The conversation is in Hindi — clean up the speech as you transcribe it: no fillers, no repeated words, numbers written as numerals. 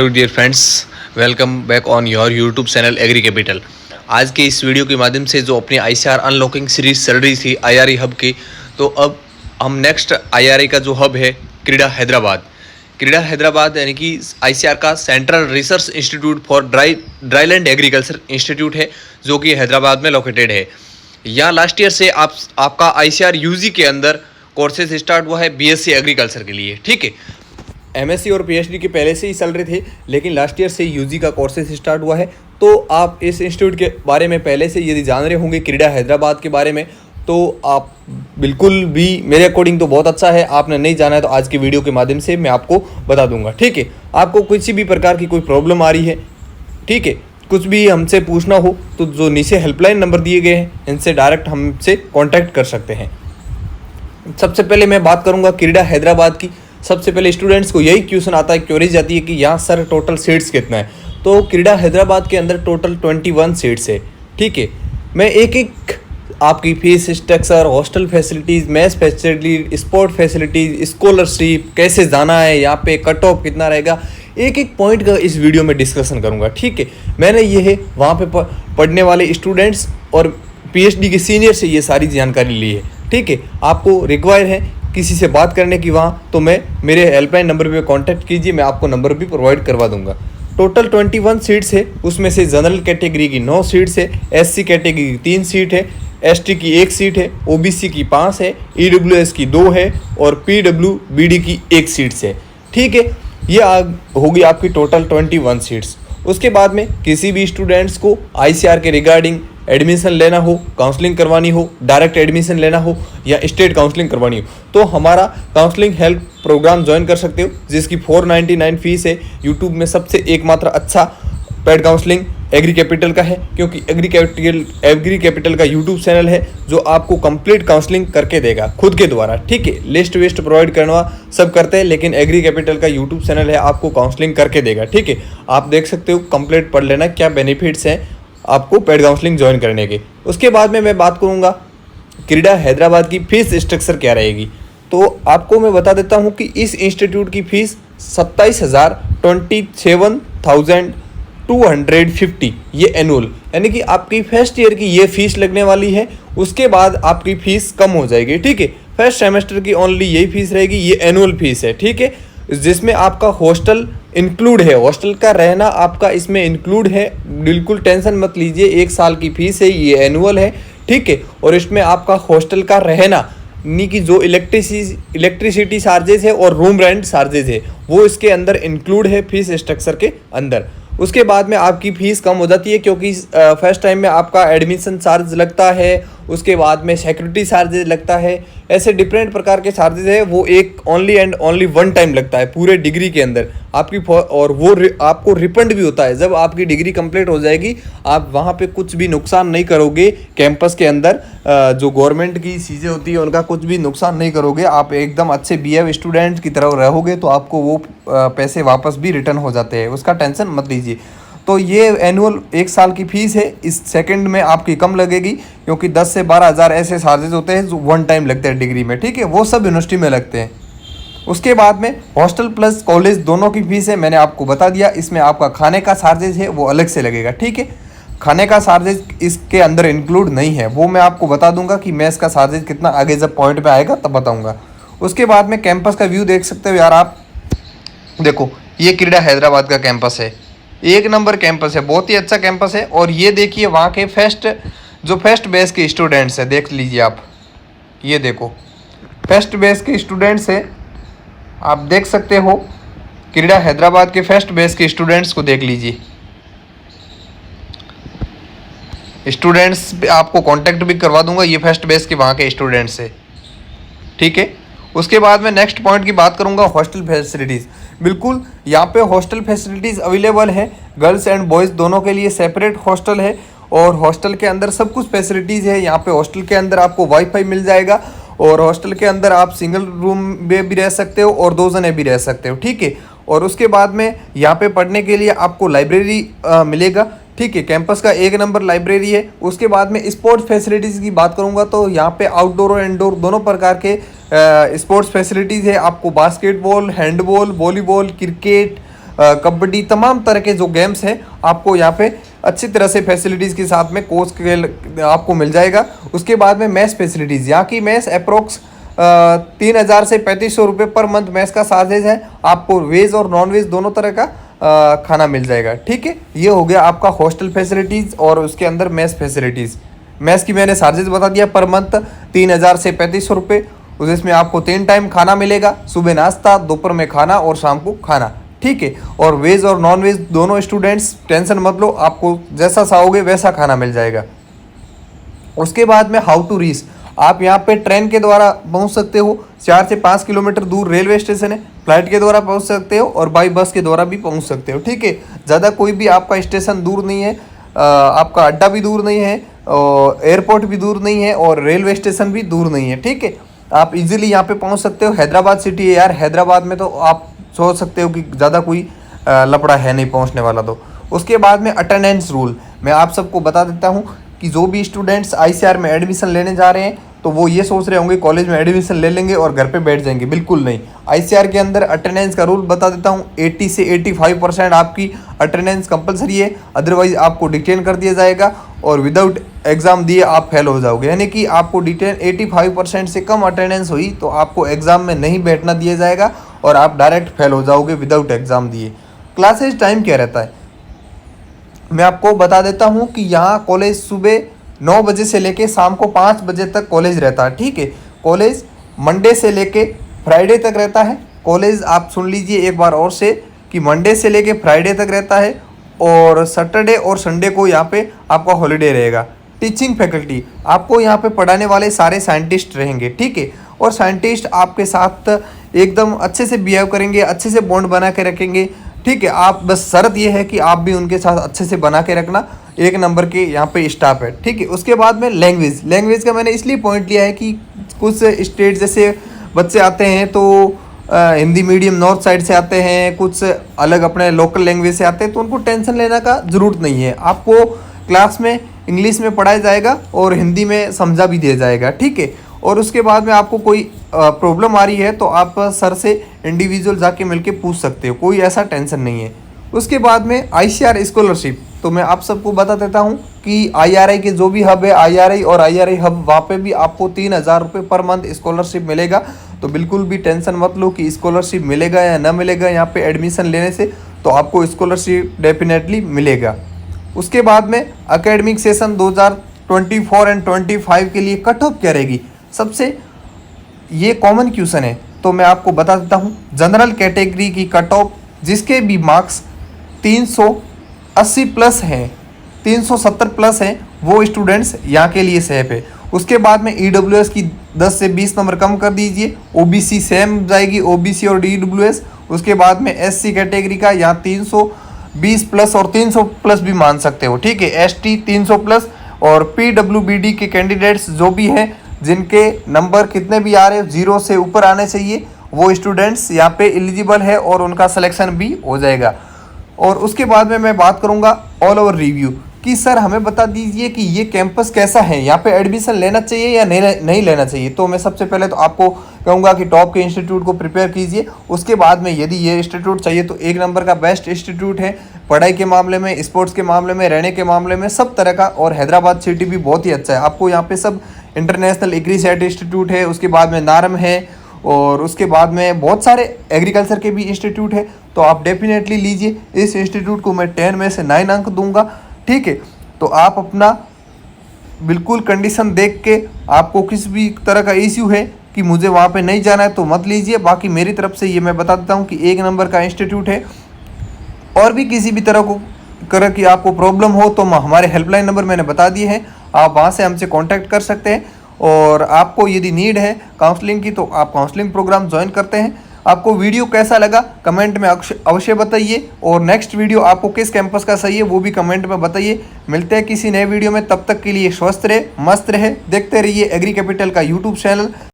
Hello dear friends, welcome back on your YouTube channel agri capital. आज के इस वीडियो के माध्यम से जो अपनी आईसीआर अनलॉकिंग सीरीज चल रही थी आईआरई हब की, तो अब हम नेक्स्ट आईआरई का जो हब है क्रीडा हैदराबाद यानी कि आईसीआर का central research institute for dryland agriculture institute है, जो कि हैदराबाद में लोकेटेड है। यहाँ लास्ट ईयर से आपका आईसीआर यूजी के अंदर कोर्सेज स्टार्ट हुआ है बीएससी एग्रीकल्चर के लिए। ठीक है, एमएससी और पीएचडी के पहले से ही चल रहे थे, लेकिन लास्ट ईयर से यूजी का कोर्सेज स्टार्ट हुआ है। तो आप इस इंस्टीट्यूट के बारे में पहले से यदि जान रहे होंगे क्रीडा हैदराबाद के बारे में, तो आप बिल्कुल भी, मेरे अकॉर्डिंग तो बहुत अच्छा है। आपने नहीं जाना है तो आज की वीडियो के माध्यम से मैं आपको बता दूंगा। ठीक है, आपको किसी भी प्रकार की कोई प्रॉब्लम आ रही है, ठीक है, कुछ भी हमसे पूछना हो तो जो नीचे हेल्पलाइन नंबर दिए गए हैं, इनसे डायरेक्ट हमसे कॉन्टैक्ट कर सकते हैं। सबसे पहले मैं बात करूंगा क्रीडा हैदराबाद की। सबसे पहले स्टूडेंट्स को यही क्वेश्चन आता है, क्वेरीज आती है कि यहाँ सर टोटल सीट्स कितना है। तो क्रीडा हैदराबाद के अंदर टोटल 21 सीट्स है। ठीक है, मैं एक एक आपकी fees structure, hostel facilities, math facilities, sport facilities, scholarship, कैसे जाना है, यहाँ पे कट ऑफ कितना रहेगा, एक एक पॉइंट का इस वीडियो में डिस्कशन करूँगा। ठीक है, मैंने ये है वहाँ पे पढ़ने वाले स्टूडेंट्स और पीएचडी के सीनियर से ये सारी जानकारी ली है। ठीक है, आपको रिक्वायर है किसी से बात करने की वहाँ, तो मैं मेरे हेल्पलाइन नंबर पे कांटेक्ट कीजिए, मैं आपको नंबर भी प्रोवाइड करवा दूंगा। टोटल 21 सीट्स है, उसमें से जनरल कैटेगरी की 9 सीट्स है, एससी कैटेगरी की 3 सीट है, एसटी की 1 सीट है, ओबीसी की 5 है, ईडब्ल्यूएस की 2 है और पीडब्ल्यूबीडी की 1 सीट्स है। ठीक है, ये होगी आपकी टोटल 21 सीट्स। उसके बाद में किसी भी स्टूडेंट्स को आईसीआर के रिगार्डिंग एडमिशन लेना हो, काउंसलिंग करवानी हो, डायरेक्ट एडमिशन लेना हो या स्टेट काउंसलिंग करवानी हो, तो हमारा काउंसलिंग हेल्प प्रोग्राम ज्वाइन कर सकते हो, जिसकी 499 फीस है। यूट्यूब में सबसे एकमात्र अच्छा पेड काउंसलिंग एग्री कैपिटल का है, क्योंकि एग्री कैपिटल का यूट्यूब चैनल है जो आपको कंप्लीट काउंसलिंग करके देगा खुद के द्वारा। ठीक है, लिस्ट वेस्ट प्रोवाइड करना सब करते हैं, लेकिन एग्री कैपिटल का यूट्यूब चैनल है, आपको काउंसलिंग करके देगा। ठीक है, आप देख सकते हो, कंप्लीट पढ़ लेना क्या बेनिफिट्स हैं आपको पेड काउंसलिंग ज्वाइन करने के। उसके बाद में मैं बात करूंगा क्रीडा हैदराबाद की फीस स्ट्रक्चर क्या रहेगी। तो आपको मैं बता देता हूं कि इस इंस्टीट्यूट की फीस 27,250 ये एनुअल, यानी कि आपकी फर्स्ट ईयर की ये फीस लगने वाली है। उसके बाद आपकी फीस कम हो जाएगी। ठीक है, फर्स्ट सेमेस्टर की ओनली यही फीस रहेगी, ये एनुअल फीस है। ठीक है, जिसमें आपका हॉस्टल इंक्लूड है, हॉस्टल का रहना आपका इसमें इंक्लूड है, बिल्कुल टेंशन मत लीजिए। 1 साल की फीस है, ये एनुअल है। ठीक है, और इसमें आपका हॉस्टल का रहना यानी कि जो इलेक्ट्रिसिटी चार्जेस है और रूम रेंट चार्जेस है, वो इसके अंदर इंक्लूड है फीस स्ट्रक्चर के अंदर। उसके बाद में आपकी फ़ीस कम हो जाती है, क्योंकि फर्स्ट टाइम में आपका एडमिशन चार्ज लगता है, उसके बाद में सिक्योरिटी चार्जेस लगता है, ऐसे डिफरेंट प्रकार के चार्जेस है। वो एक ओनली एंड ओनली 1 टाइम लगता है पूरे डिग्री के अंदर आपकी, और वो आपको रिफंड भी होता है जब आपकी डिग्री कंप्लीट हो जाएगी। आप वहाँ पे कुछ भी नुकसान नहीं करोगे, कैंपस के अंदर जो गवर्नमेंट की चीज़ें होती है उनका कुछ भी नुकसान नहीं करोगे। आप एकदम अच्छे बीएव स्टूडेंट की तरह रहोगे, तो आपको वो पैसे वापस भी रिटर्न हो जाते हैं, उसका टेंशन मत लीजिए। तो ये एनुअल 1 साल की फीस है। इस सेकंड में आपकी कम लगेगी, क्योंकि 10 से 12 हज़ार ऐसे चार्जेस होते हैं जो 1 टाइम लगते हैं डिग्री में। ठीक है, वो सब यूनिवर्सिटी में लगते हैं। उसके बाद में हॉस्टल प्लस कॉलेज दोनों की फीस है, मैंने आपको बता दिया। इसमें आपका खाने का चार्जेस है वो अलग से लगेगा। ठीक है, खाने का चार्जेस इसके अंदर इंक्लूड नहीं है, वो मैं आपको बता दूंगा कि मेस का चार्जेस कितना आगे जब पॉइंट पे आएगा तब बताऊंगा। उसके बाद में कैंपस का व्यू देख सकते हो यार आप, देखो ये क्रीडा हैदराबाद का कैंपस है, 1 नंबर कैंपस है, बहुत ही अच्छा कैंपस है। और ये देखिए वहाँ के फर्स्ट बैच के स्टूडेंट्स हैं, देख लीजिए आप, ये देखो फर्स्ट बैच के स्टूडेंट्स हैं, आप देख सकते हो। क्रीडा हैदराबाद के फर्स्ट बैच के स्टूडेंट्स को देख लीजिए। स्टूडेंट्स आपको कांटेक्ट भी करवा दूंगा, ये फर्स्ट बैच के वहाँ के स्टूडेंट्स है। ठीक है, उसके बाद में नेक्स्ट पॉइंट की बात करूंगा हॉस्टल फैसिलिटीज़। बिल्कुल यहाँ पे हॉस्टल फैसिलिटीज़ अवेलेबल है, गर्ल्स एंड बॉयज़ दोनों के लिए सेपरेट हॉस्टल है, और हॉस्टल के अंदर सब कुछ फैसिलिटीज़ है। यहाँ पे हॉस्टल के अंदर आपको वाईफाई मिल जाएगा, और हॉस्टल के अंदर आप सिंगल रूम में भी रह सकते हो और 2 जने भी रह सकते हो। ठीक है, और उसके बाद में यहाँ पे पढ़ने के लिए आपको लाइब्रेरी मिलेगा। ठीक है, कैंपस का 1 नंबर लाइब्रेरी है। उसके बाद में स्पोर्ट्स फैसिलिटीज़ की बात करूँगा तो यहाँ पे आउटडोर और इंडोर दोनों प्रकार के स्पोर्ट्स फैसिलिटीज़ है। आपको basketball, handball, volleyball, cricket, kabaddi, तमाम तरह के जो गेम्स हैं आपको यहाँ पे अच्छी तरह से फैसिलिटीज़ के साथ में कोच के आपको मिल जाएगा। उसके बाद में मैथ्स फैसिलिटीज़, यहाँ की मैथ्स अप्रोक्स 3,000 से 3,500 रुपये पर मंथ मैथ्स का चार्जेज है। आपको वेज और नॉन वेज दोनों तरह का खाना मिल जाएगा। ठीक है, ये हो गया आपका हॉस्टल फैसिलिटीज़ और उसके अंदर मैथ्स फैसिलिटीज़। मैथ्स की मैंने चार्जेस बता दिया, पर मंथ 3,000 से 3,500 रुपये। जिसमें आपको 3 टाइम खाना मिलेगा, सुबह नाश्ता, दोपहर में खाना और शाम को खाना। ठीक है, और वेज और नॉन वेज दोनों स्टूडेंट्स टेंशन मत लो, आपको जैसा चाहोगे वैसा खाना मिल जाएगा। उसके बाद में हाउ टू रीच, आप यहाँ पे ट्रेन के द्वारा पहुँच सकते हो, 4 से 5 किलोमीटर दूर रेलवे स्टेशन है, फ्लाइट के द्वारा पहुँच सकते हो और बाई बस के द्वारा भी पहुँच सकते हो। ठीक है, ज़्यादा कोई भी आपका स्टेशन दूर नहीं है, आपका अड्डा भी दूर नहीं है, एयरपोर्ट भी दूर नहीं है और रेलवे स्टेशन भी दूर नहीं है। ठीक है, आप इजीली यहाँ पे पहुँच सकते हो। हैदराबाद सिटी है यार, हैदराबाद में तो आप सोच सकते हो कि ज़्यादा कोई लफड़ा है नहीं पहुँचने वाला। तो उसके बाद में अटेंडेंस रूल मैं आप सबको बता देता हूँ कि जो भी स्टूडेंट्स ICR में एडमिशन लेने जा रहे हैं तो वो ये सोच रहे होंगे कॉलेज में एडमिशन ले लेंगे और घर पे बैठ जाएंगे, बिल्कुल नहीं। ICR के अंदर अटेंडेंस का रूल बता देता हूँ, 80 से 85% आपकी अटेंडेंस कंपलसरी है, अदरवाइज आपको डिटेन कर दिया जाएगा और विदाउट एग्ज़ाम दिए आप फेल हो जाओगे। यानी कि आपको डिटेन 85% से कम अटेंडेंस हुई तो आपको एग्ज़ाम में नहीं बैठना दिया जाएगा और आप डायरेक्ट फेल हो जाओगे विदाउट एग्ज़ाम दिए। क्लासेज टाइम क्या रहता है मैं आपको बता देता हूँ कि यहाँ कॉलेज सुबह 9 बजे से लेके शाम को 5 बजे तक कॉलेज रहता है। ठीक है, कॉलेज मंडे से लेके फ्राइडे तक रहता है। कॉलेज आप सुन लीजिए एक बार और से कि मंडे से लेके फ्राइडे तक रहता है और सैटरडे और संडे को यहाँ पे आपका हॉलीडे रहेगा। टीचिंग फैकल्टी, आपको यहाँ पे पढ़ाने वाले सारे साइंटिस्ट रहेंगे। ठीक है, और साइंटिस्ट आपके साथ एकदम अच्छे से बिहेव करेंगे, अच्छे से बॉन्ड बना के रखेंगे। ठीक है, आप बस शर्त ये है कि आप भी उनके साथ अच्छे से बना के रखना, 1 नंबर के यहाँ पे स्टाफ है। ठीक है, उसके बाद में लैंग्वेज का मैंने इसलिए पॉइंट लिया है कि कुछ स्टेट जैसे बच्चे आते हैं तो हिंदी मीडियम नॉर्थ साइड से आते हैं, कुछ अलग अपने लोकल लैंग्वेज से आते हैं, तो उनको टेंशन लेने का ज़रूरत नहीं है। आपको क्लास में इंग्लिश में पढ़ाया जाएगा और हिंदी में समझा भी दिया जाएगा। ठीक है, और उसके बाद में आपको कोई प्रॉब्लम आ रही है तो आप सर से इंडिविजुअल जाके मिलके पूछ सकते हो, कोई ऐसा टेंशन नहीं है। उसके बाद में ICR स्कॉलरशिप, तो मैं आप सबको बता देता हूँ कि IRI के जो भी हब है, IRI और IRI हब, वहाँ पे भी आपको 3,000 रुपये पर मंथ स्कॉलरशिप मिलेगा। तो बिल्कुल भी टेंशन मत लो कि स्कॉलरशिप मिलेगा या ना मिलेगा, यहाँ पे एडमिशन लेने से तो आपको स्कॉलरशिप डेफिनेटली मिलेगा। उसके बाद में एकेडमिक सेशन 2024 एंड 25 के लिए कट ऑफ क्या रहेगी, सबसे ये कॉमन क्वेश्चन है तो मैं आपको बता देता हूँ। जनरल कैटेगरी की कट ऑफ जिसके भी मार्क्स 380 प्लस हैं, 370 प्लस हैं, वो स्टूडेंट्स यहाँ के लिए सेफ है। उसके बाद में EWS की 10 से 20 नंबर कम कर दीजिए, OBC सेम जाएगी, OBC और EWS। उसके बाद में SC कैटेगरी का यहाँ 320 प्लस और 300 प्लस भी मान सकते हो। ठीक है, ST 300 प्लस और PWBD के कैंडिडेट्स जो भी हैं जिनके नंबर कितने भी आ रहे हो 0 से ऊपर आने चाहिए, वो स्टूडेंट्स यहाँ पे एलिजिबल है और उनका सिलेक्शन भी हो जाएगा। और उसके बाद में मैं बात करूँगा ऑल ओवर रिव्यू कि सर हमें बता दीजिए कि ये कैंपस कैसा है, यहाँ पे एडमिशन लेना चाहिए या नहीं लेना चाहिए। तो मैं सबसे पहले तो आपको कहूँगा कि टॉप के इंस्टीट्यूट को प्रिपेयर कीजिए। उसके बाद में यदि ये इंस्टीट्यूट चाहिए तो 1 नंबर का बेस्ट इंस्टीट्यूट है, पढ़ाई के मामले में, स्पोर्ट्स के मामले में, रहने के मामले में, सब तरह का। और हैदराबाद सिटी भी बहुत ही अच्छा है, आपको यहाँ पे सब इंटरनेशनल एग्री सेट इंस्टीट्यूट है, उसके बाद में नारम है और उसके बाद में बहुत सारे एग्रीकल्चर के भी इंस्टीट्यूट है। तो आप डेफिनेटली लीजिए, इस इंस्टीट्यूट को मैं 10 में से 9 अंक दूंगा। ठीक है, तो आप अपना बिल्कुल कंडीशन देख के, आपको किस भी तरह का इश्यू है कि मुझे वहाँ पे नहीं जाना है तो मत लीजिए। बाकी मेरी तरफ से ये मैं बता देता हूँ कि 1 नंबर का इंस्टीट्यूट है। और भी किसी भी तरह की आपको प्रॉब्लम हो तो हमारे हेल्पलाइन नंबर मैंने बता दिए हैं, आप वहाँ से हमसे कांटेक्ट कर सकते हैं। और आपको यदि नीड है काउंसलिंग की तो आप काउंसलिंग प्रोग्राम ज्वाइन करते हैं। आपको वीडियो कैसा लगा कमेंट में अवश्य बताइए, और नेक्स्ट वीडियो आपको किस कैंपस का सही है वो भी कमेंट में बताइए। मिलते हैं किसी नए वीडियो में, तब तक के लिए स्वस्थ रहे, मस्त रहे, देखते रहिए एग्री कैपिटल का यूट्यूब चैनल।